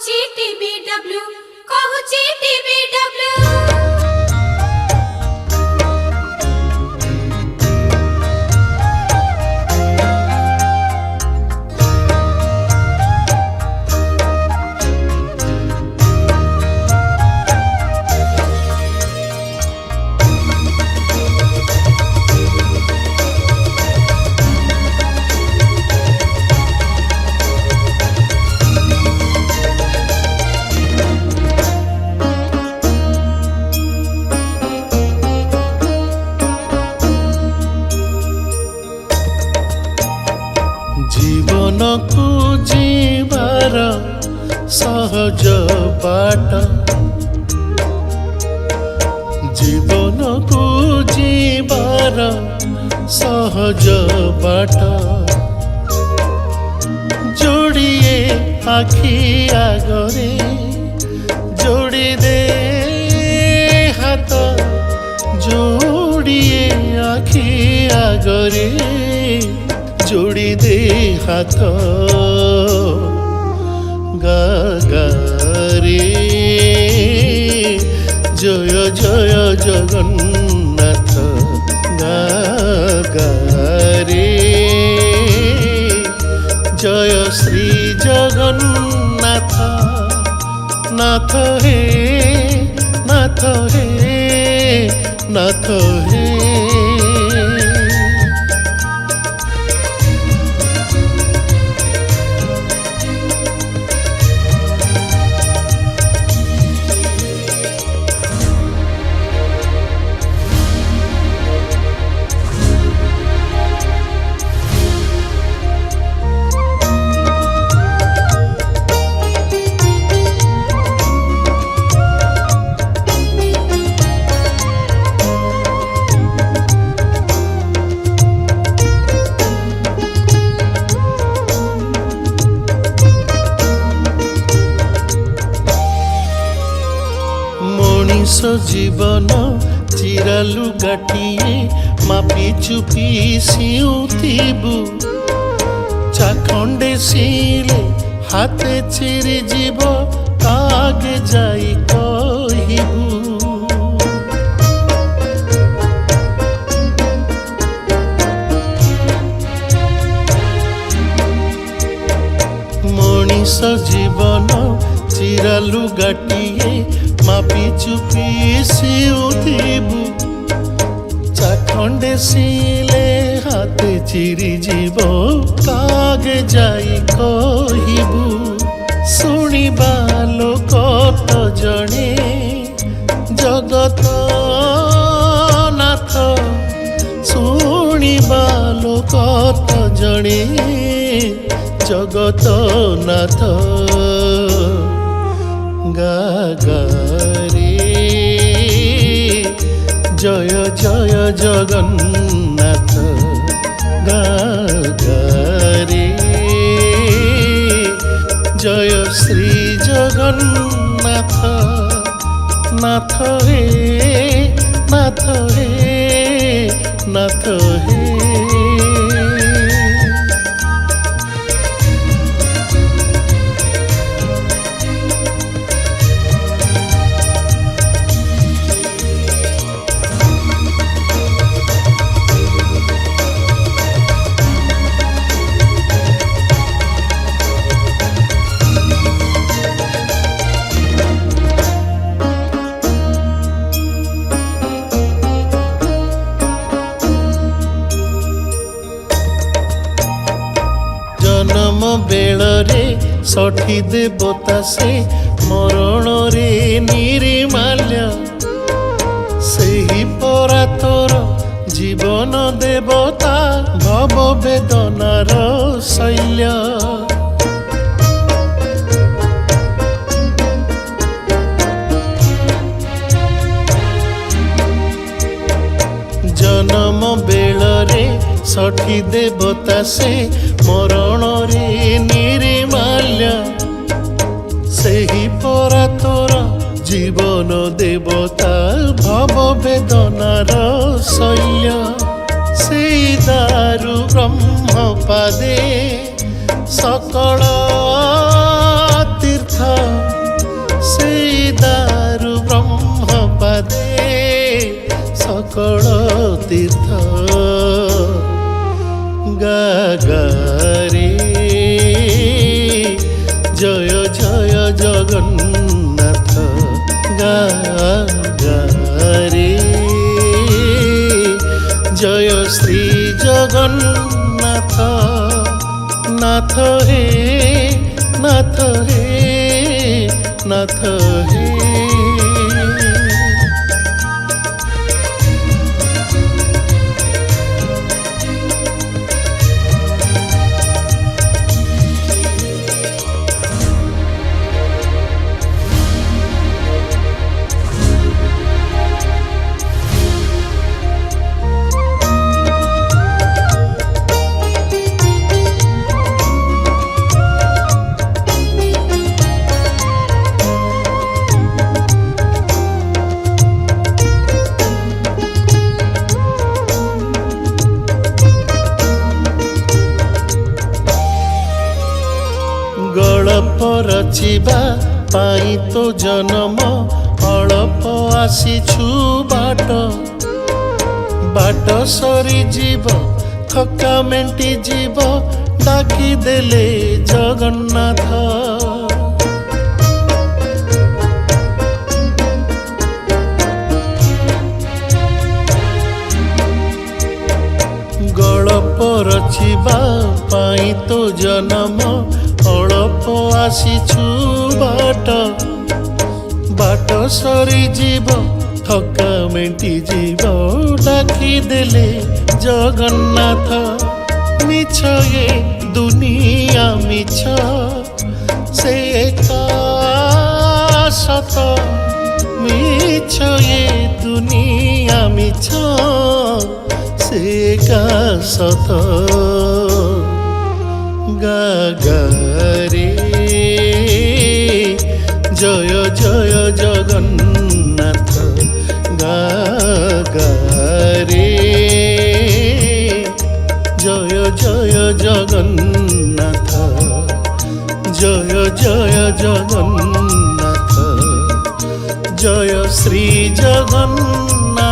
कहुची टीबीडब्ल्यू कहुची टीबीडब्ल्यू। जीवन को जीवार सहज बाट, जीवन को जीवार सहज बाट, जोड़िए आखि आगरे जोड़ी दे हाथ, जोड़िए आखि आगरे जोड़ी दे हाथ, गा गा रे जय जय जगन्नाथ, गा गा रे जय श्री जगन्नाथ, नाथ हे नाथ हे नाथ हे। मनीष जीवन चिरालु गाटिए मापी चुपी सिउथिबु, चाखंडे सिले हाथे चिरी जीव आगे जाई कहिबु। मनीष जीवन चिरालु गाटिए मापी चुपी सिउथिबु, चाखंडे सिले हाथे चिरी जीव कागे जाई कहिबु। शुणिबा लोक तो जणे जगत नाथ, शुणिबा लोक तो जणे जगत नाथ, गा गा रे जय जय जगन्नाथ, गा गा रे जय श्री जगन्नाथ, नाथ हे नाथ हे नाथ हे। जन्म बेलरे षठी देवता से मरण रे निर्माल्य, सेही परा तोर जीवन देवता भव वेदनार शैल्य। जन्म बेलरे षठी देवता से मरण रे निर्माल्य, सेही परा तोर जीवन देवता भव वेदनार शैल्य। से दारु ब्रह्म पादे सकल तीर्थ গারে জয় জয় জগন্নাথ গারে জয় শ্রী জগন্নাথ নাথ হে নাথ হে নাথ হে ଗଳପ ରଚିବା ପାଇଁ ତ ଜନମ ଅଳପ ଆସିଛୁ ବାଟ ବାଟ ସରିଯିବ ଥକା ମେଣ୍ଟିଯିବ ଡାକିଦେଲେ ଜଗନ୍ନାଥ ଗଳପ ରଚିବା ପାଇଁ ତ ଜନମ ଅଳପ ଆସିଛୁ ବାଟ ବାଟ ସରିଯିବ ଥକା ମେଣ୍ଟିଯିବ ଡାକିଦେଲେ ଜଗନ୍ନାଥ ମିଛ ଏ ଦୁନିଆ ମିଛ ସେ ଏକା ସତ ମିଛ ଏ ଦୁନିଆ ମିଛ ସେ ଏକା ସତ গারে জয় জয় জগন্নাথ গারে জয় জয় জগন্নাথ জয় জয় জগন্নাথ জয় শ্রী জগন্নাথ